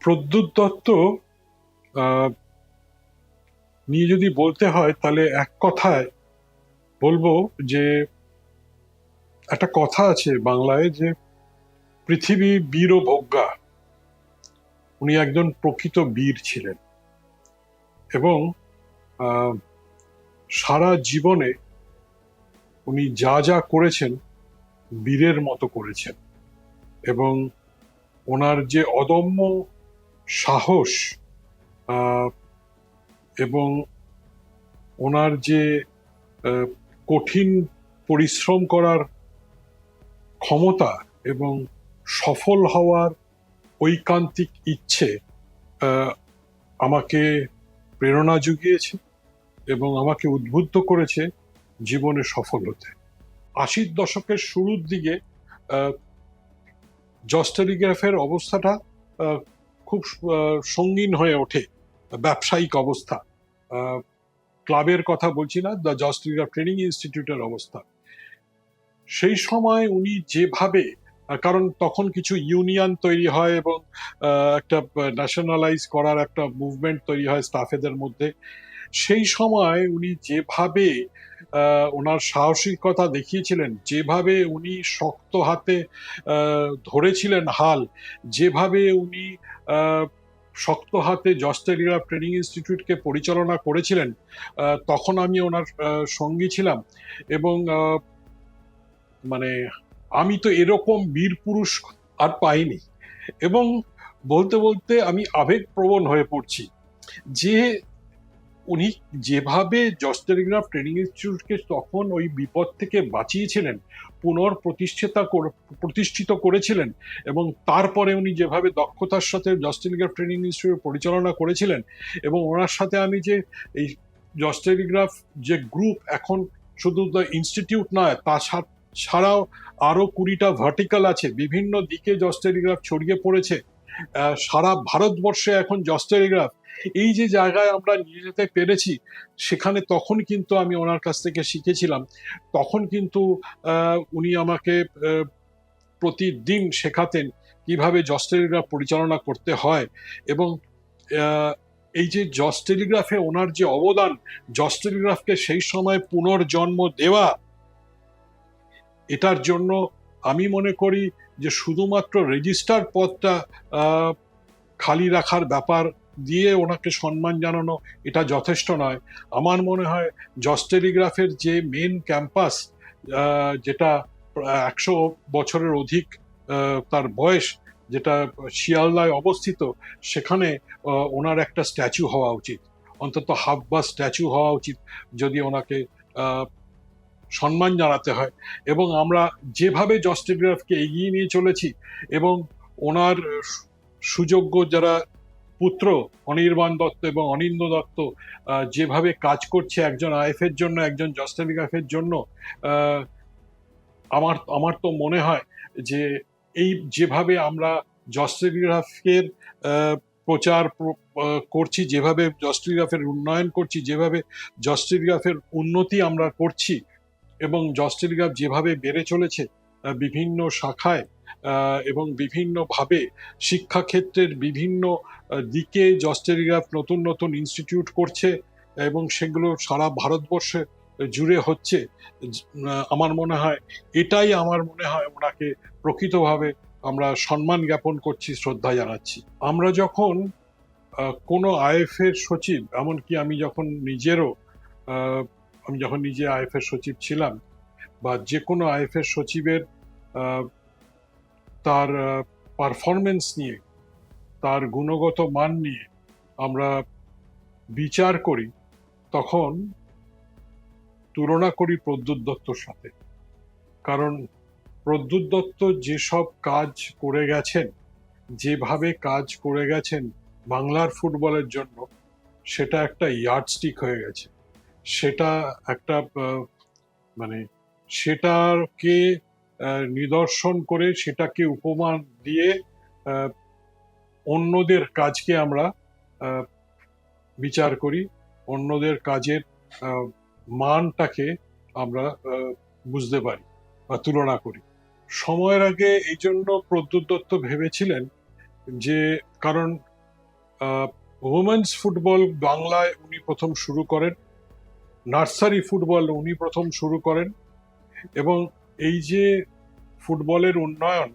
প্রদ্যুৎ দত্ত আহ, নিয়ে যদি বলতে হয় তাহলে এক কথায় বলবো যে একটা কথা আছে বাংলায় যে পৃথিবী বীর ও ভোগ্যা। উনি একজন প্রকৃত বীর ছিলেন এবং আহ, সারা জীবনে উনি যা যা করেছেন বীরের মতো করেছেন। এবং ওনার যে অদম্য সাহস আহ, এবং ওনার যে আহ, কঠিন পরিশ্রম করার ক্ষমতা এবং সফল হওয়ার ঐকান্তিক ইচ্ছে আহ, আমাকে প্রেরণা জুগিয়েছে এবং আমাকে উদ্বুদ্ধ করেছে জীবনে সফল হতে। 80-র দশকের শুরুর দিকে আহ, জজ টেলিগ্রাফের অবস্থাটা আহ, খুব সঙ্গীন হয়ে ওঠে। ব্যবসায়িক অবস্থা, ক্লাবের কথা বলছি না, দ্য জজ টেলিগ্রাফ ট্রেনিং ইনস্টিটিউটের অবস্থা। সেই সময় উনি যেভাবে, কারণ তখন কিছু ইউনিয়ন তৈরি হয় এবং একটা ন্যাশনালাইজ করার একটা মুভমেন্ট তৈরি হয় স্টাফেদের মধ্যে। সেই সময় উনি যেভাবে ওনার সাহসিকতা দেখিয়েছিলেন, যেভাবে উনি শক্ত হাতে ধরেছিলেন হাল, যেভাবে উনি শক্ত হাতে জজ টেলিগ্রাফ ট্রেনিং ইনস্টিটিউটকে পরিচালনা করেছিলেন, তখন আমি ওনার সঙ্গী ছিলাম। এবং মানে আমি তো এরকম বীর পুরুষ আর পাইনি। এবং বলতে বলতে আমি আবেগপ্রবণ হয়ে পড়ছি যে উনি যেভাবে জজ টেলিগ্রাফ ট্রেনিং ইনস্টিটিউটকে তখন ওই বিপদ থেকে বাঁচিয়েছিলেন, প্রতিষ্ঠিত করেছিলেন, এবং তারপরে উনি যেভাবে দক্ষতার সাথে জজ টেলিগ্রাফ ট্রেনিং ইনস্টিটিউট পরিচালনা করেছিলেন। এবং ওনার সাথে আমি যে এই জজ টেলিগ্রাফ যে গ্রুপ, এখন শুধু দ্য ইনস্টিটিউট নয়, তা ছাড়াও আরো 20টা ভার্টিক্যাল আছে, বিভিন্ন দিকে জজ টেলিগ্রাফ ছড়িয়ে পড়েছে। সারা ভারতবর্ষে এখন জজ টেলিগ্রাফ, এই যে জায়গায় আমরা নিয়ে যেতে পেরেছি, সেখানে তখন কিন্তু আমি ওনার কাছ থেকে শিখেছিলাম। তখন কিন্তু উনি আমাকে প্রতিদিন শেখাতেন কিভাবে জজ টেলিগ্রাফ পরিচালনা করতে হয়। এবং এই যে জজ টেলিগ্রাফে ওনার যে অবদান, জজ টেলিগ্রাফকে সেই সময় পুনর্জন্ম দেওয়া, এটার জন্য আমি মনে করি যে শুধুমাত্র রেজিস্টার পদটা খালি রাখার ব্যাপার দিয়ে ওনাকে সম্মান জানানো এটা যথেষ্ট নয়। আমার মনে হয় জজ টেলিগ্রাফের যে মেন ক্যাম্পাস, যেটা 100 বছরের অধিক তার বয়স, যেটা শিয়ালদায় অবস্থিত, সেখানে ওনার একটা স্ট্যাচু হওয়া উচিত, অন্তত হাফ বা স্ট্যাচু হওয়া উচিত, যদি ওনাকে সম্মান জানাতে হয়। এবং আমরা যেভাবে জজ টেলিগ্রাফকে এগিয়ে নিয়ে চলেছি, এবং ওনার সুযোগ্য যারা পুত্র অনির্বাণ দত্ত এবং অনিন্দ দত্ত যেভাবে কাজ করছে একজন আইএফের জন্য, একজন জজ টেলিগ্রাফের জন্য, আমার আমার তো মনে হয় যে এই যেভাবে আমরা জজ টেলিগ্রাফের প্রচার করছি, যেভাবে জজ টেলিগ্রাফের উন্নয়ন করছি, যেভাবে জজ টেলিগ্রাফের উন্নতি আমরা করছি, এবং জজ টেলিগ্রাফ যেভাবে বেড়ে চলেছে বিভিন্ন শাখায় এবং বিভিন্নভাবে শিক্ষাক্ষেত্রের বিভিন্ন দিকে জজ টেলিগ্রাফ নতুন নতুন ইনস্টিটিউট করছে এবং সেগুলো সারা ভারতবর্ষে জুড়ে হচ্ছে, আমার মনে হয় ওনাকে প্রকৃতভাবে আমরা সম্মান জ্ঞাপন করছি, শ্রদ্ধা জানাচ্ছি। আমরা যখন কোনো আইএফ এর সচিব, এমনকি আমি যখন নিজে আইএফ এর সচিব ছিলাম, বা যে কোনো আইএফ এর সচিবের তার পারফরমেন্স নিয়ে, তার গুণগত মান নিয়ে আমরা বিচার করি, তখন তুলনা করি প্রদ্যুৎ দত্তর সাথে। কারণ প্রদ্যুৎ দত্ত যেসব কাজ করে গেছেন, যেভাবে কাজ করে গেছেন বাংলার ফুটবলের জন্য, সেটা একটা ইয়ার্ডস্টিক হয়ে গেছে। সেটা একটা মানে সেটাকে নিদর্শন করে, সেটাকে উপমা দিয়ে অন্যদের কাজকে আমরা বিচার করি, অন্যদের কাজের মানটাকে আমরা বুঝতে পারি বা তুলনা করি। সময়ের আগে এই জন্য প্রদ্যুৎ দত্ত ভেবেছিলেন যে, কারণ উমেন্স ফুটবল বাংলায় উনি প্রথম শুরু করেন, নার্সারি ফুটবল উনি প্রথম শুরু করেন। এবং এই যে ফুটবলের উন্নয়ন,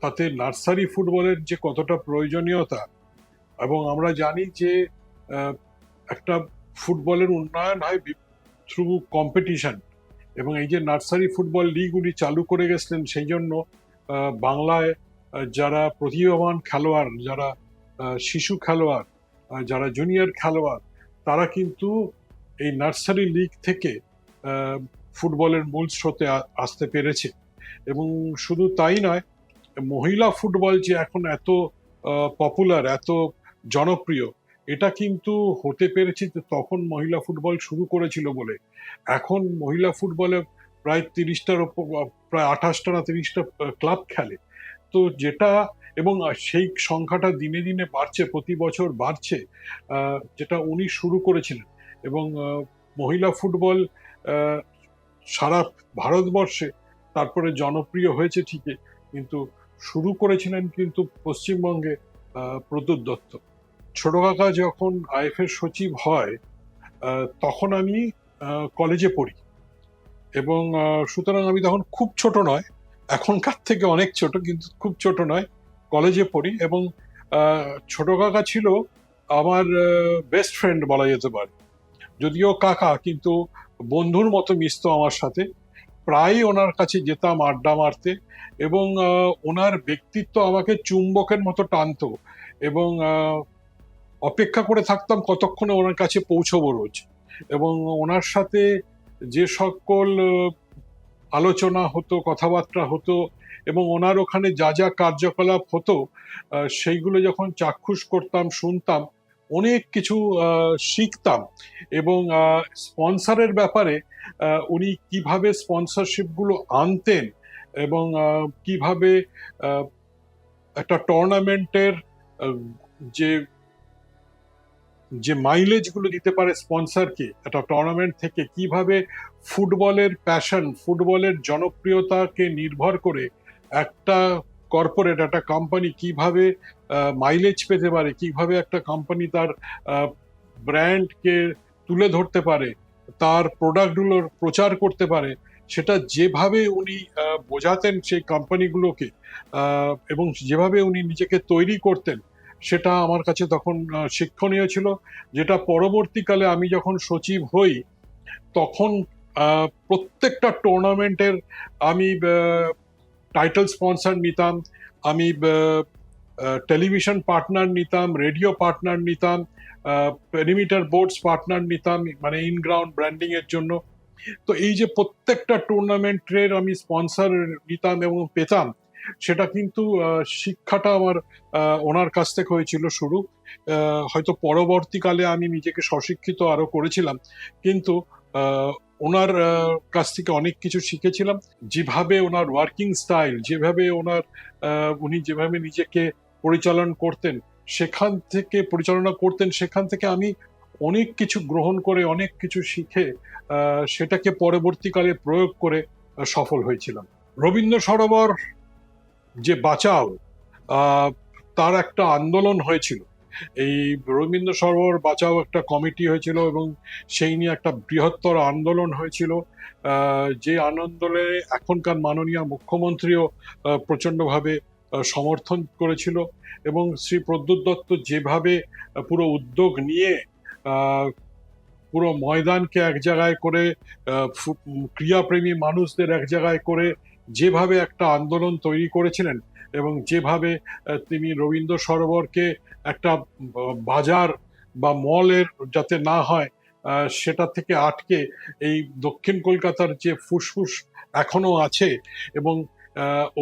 তাতে নার্সারি ফুটবলের যে কতটা প্রয়োজনীয়তা, এবং আমরা জানি যে একটা ফুটবলের উন্নয়ন হয় থ্রু কম্পিটিশন, এবং এই যে নার্সারি ফুটবল লিগ উনি চালু করে গেছিলেন, সেই জন্য বাংলায় যারা প্রতিভাবান খেলোয়াড়, যারা শিশু খেলোয়াড়, যারা জুনিয়র খেলোয়াড়, তারা কিন্তু এই নার্সারি লিগ থেকে ফুটবলের মূল স্রোতে আসতে পেরেছে। এবং শুধু তাই নয়, মহিলা ফুটবল যে এখন এত পপুলার, এত জনপ্রিয়, এটা কিন্তু হতে পেরেছে তখন মহিলা ফুটবল শুরু করেছিল বলে। এখন মহিলা ফুটবলে প্রায় 30টার ওপর, প্রায় 28টা না 30টা ক্লাব খেলে। তো যেটা, এবং সেই সংখ্যাটা দিনে দিনে বাড়ছে, প্রতি বছর বাড়ছে, যেটা উনি শুরু করেছিলেন। এবং মহিলা ফুটবল সারা ভারতবর্ষে তারপরে জনপ্রিয় হয়েছে ঠিকই, কিন্তু শুরু করেছিলেন কিন্তু পশ্চিমবঙ্গে প্রদ্যুৎ দত্ত। ছোট কাকা যখন আইএফএর সচিব হয়, তখন আমি কলেজে পড়ি, এবং সুতরাং আমি তখন খুব ছোট নয়, এখনকার থেকে অনেক ছোট, কিন্তু খুব ছোট নয়, কলেজে পড়ি। এবং ছোট কাকা ছিল আমার বেস্ট ফ্রেন্ড বলা যেতে পারে। যদিও কাকা, কিন্তু বন্ধুর মতো মিশতো আমার সাথে, প্রায়ই ওনার কাছে যেতাম আড্ডা মারতে, এবং ওনার ব্যক্তিত্ব আমাকে চুম্বকের মতো টানতো, এবং অপেক্ষা করে থাকতাম কতক্ষণে ওনার কাছে পৌঁছবো রোজ। এবং ওনার সাথে যে সকল আলোচনা হতো, কথাবার্তা হতো, এবং ওনার ওখানে যা যা কার্যকলাপ হতো, সেইগুলো যখন চাক্ষুষ করতাম, শুনতাম, অনেক কিছু শিখতাম। এবং স্পন্সরের ব্যাপারে উনি কিভাবে স্পন্সরশিপগুলো আনতেন, এবং কিভাবে একটা টুর্নামেন্টের যে যে মাইলেজ গুলো দিতে পারে স্পন্সরকে একটা টুর্নামেন্ট থেকে, কিভাবে ফুটবলের প্যাশন, ফুটবলের জনপ্রিয়তাকে নির্ভর করে একটা কর্পোরেট, একটা কোম্পানি কিভাবে মাইলেজ পেতে পারে, কিভাবে একটা কোম্পানি তার ব্র্যান্ডকে তুলে ধরতে পারে, তার প্রোডাক্টগুলোর প্রচার করতে পারে, সেটা যেভাবে উনি বোঝাতেন সেই কোম্পানিগুলোকে, এবং যেভাবে উনি নিজেকে তৈরি করতেন, সেটা আমার কাছে তখন শিক্ষণীয় ছিল। যেটা পরবর্তীকালে আমি যখন সচিব হই, তখন প্রত্যেকটা টুর্নামেন্টের আমি টাইটেল স্পন্সর নিতাম, আমি টেলিভিশন পার্টনার নিতাম, রেডিও পার্টনার নিতাম, পেরিমিটার বোর্ডস পার্টনার নিতাম, মানে ইন গ্রাউন্ড ব্র্যান্ডিং এর জন্য। তো এই যে প্রত্যেকটা টুর্নামেন্টের আমি স্পন্সর নিতাম এবং পেতাম, সেটা কিন্তু শিক্ষাটা আমার ওনার কাছ থেকে হয়েছিল শুরু। হয়তো পরবর্তীকালে আমি নিজেকে স্বশিক্ষিত আরো করেছিলাম, কিন্তু ওনার কাছ থেকে অনেক কিছু শিখেছিলাম। যেভাবে ওনার ওয়ার্কিং স্টাইল, যেভাবে ওনার উনি যেভাবে নিজেকে পরিচালনা করতেন, সেখান থেকে আমি অনেক কিছু গ্রহণ করে, অনেক কিছু শিখে সেটাকে পরবর্তীকালে প্রয়োগ করে সফল হয়েছিলাম। রবীন্দ্র সরোবর যে বাঁচাও, তার একটা আন্দোলন হয়েছিল। এই রবীন্দ্র সরোবর বাঁচাও একটা কমিটি হয়েছিল, এবং সেই নিয়ে একটা বৃহত্তর আন্দোলন হয়েছিল, যে আন্দোলনে এখনকার মাননীয় মুখ্যমন্ত্রীও প্রচন্ডভাবে সমর্থন করেছিল। এবং শ্রী প্রদ্যুৎ দত্ত যেভাবে পুরো উদ্যোগ নিয়ে পুরো ময়দানকে এক জায়গায় করে, ক্রীড়াপ্রেমী মানুষদের এক জায়গায় করে যেভাবে একটা আন্দোলন তৈরি করেছিলেন, এবং যেভাবে তিনি রবীন্দ্র সরোবরকে একটা বাজার বা মলের যাতে না হয় সেটা থেকে আটকে এই দক্ষিণ কলকাতার যে ফুসফুস এখনো আছে, এবং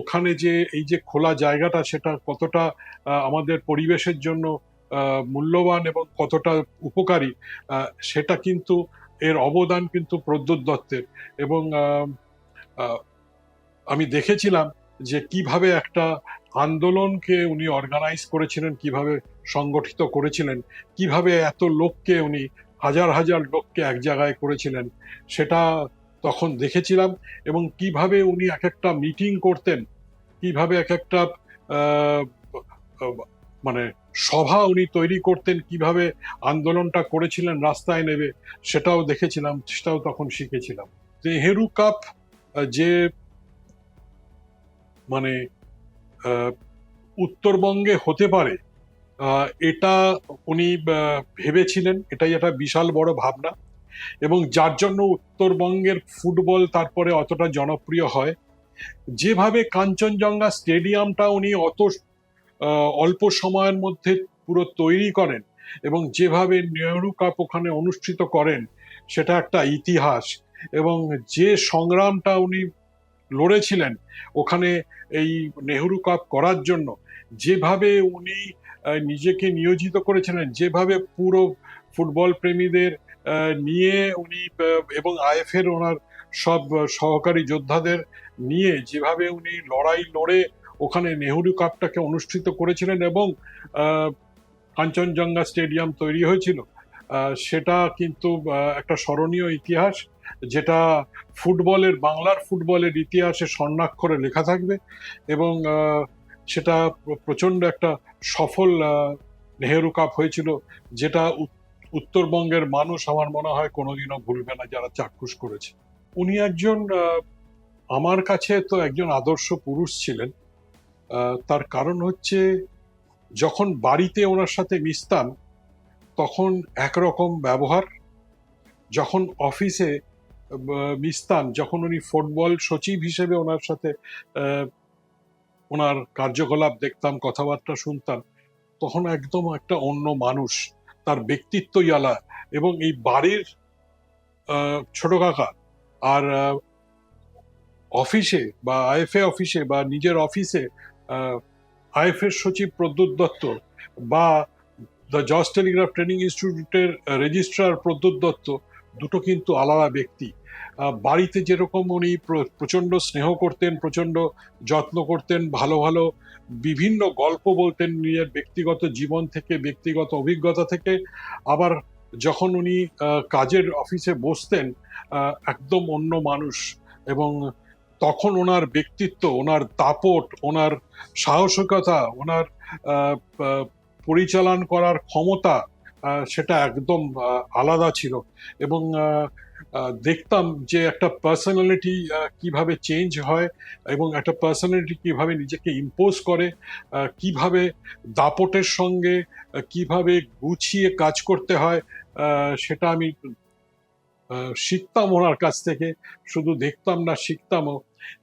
ওখানে যে এই যে খোলা জায়গাটা, সেটা কতটা আমাদের পরিবেশের জন্য মূল্যবান এবং কতটা উপকারী, সেটা কিন্তু, এর অবদান কিন্তু প্রদ্যুৎ দত্তের। এবং আমি দেখেছিলাম যে কিভাবে একটা আন্দোলনকে উনি অর্গানাইজ করেছিলেন, কিভাবে সংগঠিত করেছিলেন, কিভাবে এত লোককে উনি, হাজার হাজার লোককে এক জায়গায় করেছিলেন, সেটা তখন দেখেছিলাম। এবং কিভাবে উনি এক একটা মিটিং করতেন, কিভাবে এক একটা মানে সভা উনি তৈরি করতেন, কিভাবে আন্দোলনটা করেছিলেন রাস্তায় নেবে, সেটাও দেখেছিলাম, সেটাও তখন শিখেছিলাম। নেহেরু কাপ যে মানে উত্তরবঙ্গে হতে পারে, এটা উনি ভেবেছিলেন, এটাই একটা বিশাল বড় ভাবনা। এবং যার জন্য উত্তরবঙ্গের ফুটবল তারপরে অতটা জনপ্রিয় হয়। যেভাবে কাঞ্চনজঙ্ঘা স্টেডিয়ামটা উনি অত অল্প সময়ের মধ্যে পুরো তৈরি করেন এবং যেভাবে নেহেরু কাপ ওখানে অনুষ্ঠিত করেন, সেটা একটা ইতিহাস। এবং যে সংগ্রামটা উনি লড়েছিলেন ওখানে এই নেহেরু কাপ করার জন্য, যেভাবে উনি নিজেকে নিয়োজিত করেছিলেন, যেভাবে পুরো ফুটবল প্রেমীদের নিয়ে উনি এবং আইএফএর ওনার সব সহকারী যোদ্ধাদের নিয়ে যেভাবে উনি লড়াই লড়ে ওখানে নেহেরু কাপটাকে অনুষ্ঠিত করেছিলেন এবং কাঞ্চনজঙ্ঘা স্টেডিয়াম তৈরি হয়েছিল, সেটা কিন্তু একটা স্মরণীয় ইতিহাস, যেটা বাংলার ফুটবলের ইতিহাসে স্বর্ণাক্ষরে লেখা থাকবে। এবং সেটা প্রচন্ড একটা সফল নেহেরু কাপ হয়েছিল, যেটা উত্তরবঙ্গের মানুষ আমার মনে হয় কোনোদিনও ভুলবে না, যারা চাক্ষুষ করেছে। উনি একজন আমার কাছে তো একজন আদর্শ পুরুষ ছিলেন। তার কারণ হচ্ছে, যখন বাড়িতে ওনার সাথে মিশতাম তখন একরকম ব্যবহার, যখন অফিসে মিশতাম, যখন উনি ফুটবল সচিব হিসেবে ওনার সাথে ওনার কার্যকলাপ দেখতাম, কথাবার্তা শুনতাম, তখন একদম একটা অন্য মানুষ, তার ব্যক্তিত্বই আলাদা। এবং এই বাড়ির ছোট কাকা আর অফিসে বা আইএফএ অফিসে বা নিজের অফিসে আইএফএর সচিব প্রদ্যুৎ দত্ত বা দ্য জজ টেলিগ্রাফ ট্রেনিং ইনস্টিটিউটের রেজিস্ট্রার প্রদ্যুৎ দত্ত, দুটো কিন্তু আলাদা ব্যক্তি। বাড়িতে যেরকম উনি প্রচন্ড স্নেহ করতেন, প্রচন্ড যত্ন করতেন, ভালো ভালো বিভিন্ন গল্প বলতেন নিজের ব্যক্তিগত জীবন থেকে, ব্যক্তিগত অভিজ্ঞতা থেকে। আবার যখন উনি কাজের অফিসে বসতেন, একদম অন্য মানুষ। এবং তখন ওনার ব্যক্তিত্ব, ওনার দাপট, ওনার সাহসিকতা, ওনার পরিচালন করার ক্ষমতা, সেটা একদম আলাদা ছিল। এবং দেখতাম যে একটা পার্সোনালিটি কিভাবে চেঞ্জ হয় এবং একটা পার্সোনালিটি কিভাবে নিজেকে ইম্পোজ করে, কিভাবে দাপটের সঙ্গে কিভাবে গুছিয়ে কাজ করতে হয়, সেটা আমি শিখতাম ওনার কাছ থেকে। শুধু দেখতাম না, শিখতামও,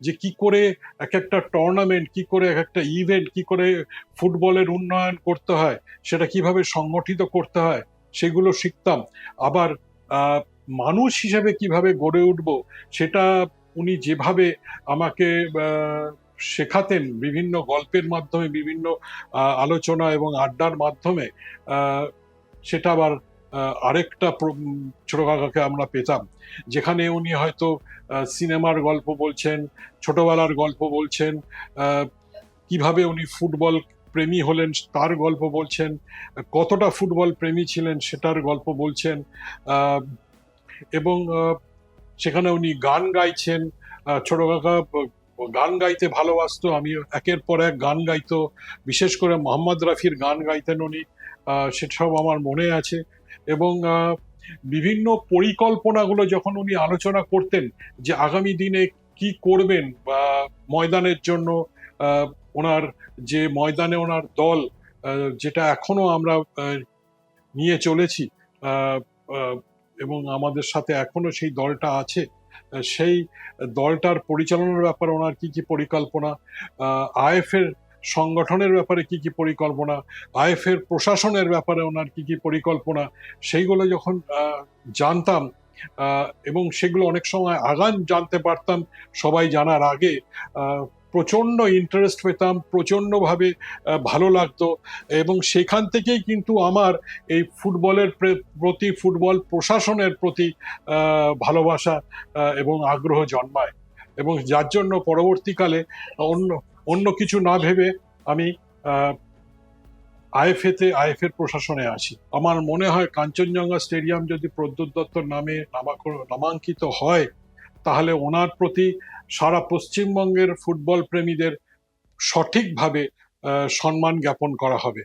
যে কি করে এক একটা টুর্নামেন্ট, কি করে এক একটা ইভেন্ট, কি করে ফুটবলের উন্নয়ন করতে হয়, সেটা কিভাবে সংগঠিত করতে হয়, সেগুলো শিখতাম। আবার মানুষ হিসেবে কিভাবে গড়ে উঠব, সেটা উনি যেভাবে আমাকে শেখাতেন বিভিন্ন গল্পের মাধ্যমে, বিভিন্ন আলোচনা এবং আড্ডার মাধ্যমে, সেটা আবার আরেকটা ছোট কাকাকে আমরা পেতাম, যেখানে উনি হয়তো সিনেমার গল্প বলছেন, ছোটবেলার গল্প বলছেন, কিভাবে উনি ফুটবল প্রেমী হলেন তার গল্প বলছেন, কতটা ফুটবল প্রেমী ছিলেন সেটার গল্প বলছেন। এবং সেখানে উনি গান গাইছেন। ছোট কাকা গান গাইতে ভালোবাসতো, আমি একের পর এক গান গাইতো, বিশেষ করে মোহাম্মদ রফির গান গাইতেন উনি, সেসব আমার মনে আছে। এবং বিভিন্ন পরিকল্পনাগুলো যখন উনি আলোচনা করতেন, যে আগামী দিনে কি করবেন, বা ময়দানের জন্য ওনার যে ময়দানে ওনার দল, যেটা এখনো আমরা নিয়ে চলেছি, এবং আমাদের সাথে এখনো সেই দলটা আছে, সেই দলটার পরিচালনার ব্যাপারে ওনার কি কি পরিকল্পনা, আইএফএর সংগঠনের ব্যাপারে কি কি পরিকল্পনা, আইএফএর প্রশাসনের ব্যাপারে ওনার কি কি পরিকল্পনা, সেইগুলো যখন জানতাম, এবং সেগুলো অনেক সময় আগাম জানতে পারতাম সবাই জানার আগে, প্রচন্ড ইন্টারেস্ট পেতাম, প্রচন্ডভাবে ভালো লাগতো। এবং সেখান থেকেই কিন্তু আমার এই ফুটবলের প্রতি, ফুটবল প্রশাসনের প্রতি ভালোবাসা এবং আগ্রহ জন্মায়। এবং যার জন্য পরবর্তীকালে অন্য কিছু না ভেবে আমি আইএফএর প্রশাসনে আসি। আমার মনে হয় কাঞ্চনজঙ্ঘা স্টেডিয়াম যদি প্রদ্যুৎ দত্তর নামে নামাঙ্কিত হয়, তাহলে ওনার প্রতি সারা পশ্চিমবঙ্গের ফুটবল প্রেমীদের সঠিকভাবে সম্মান জ্ঞাপন করা হবে।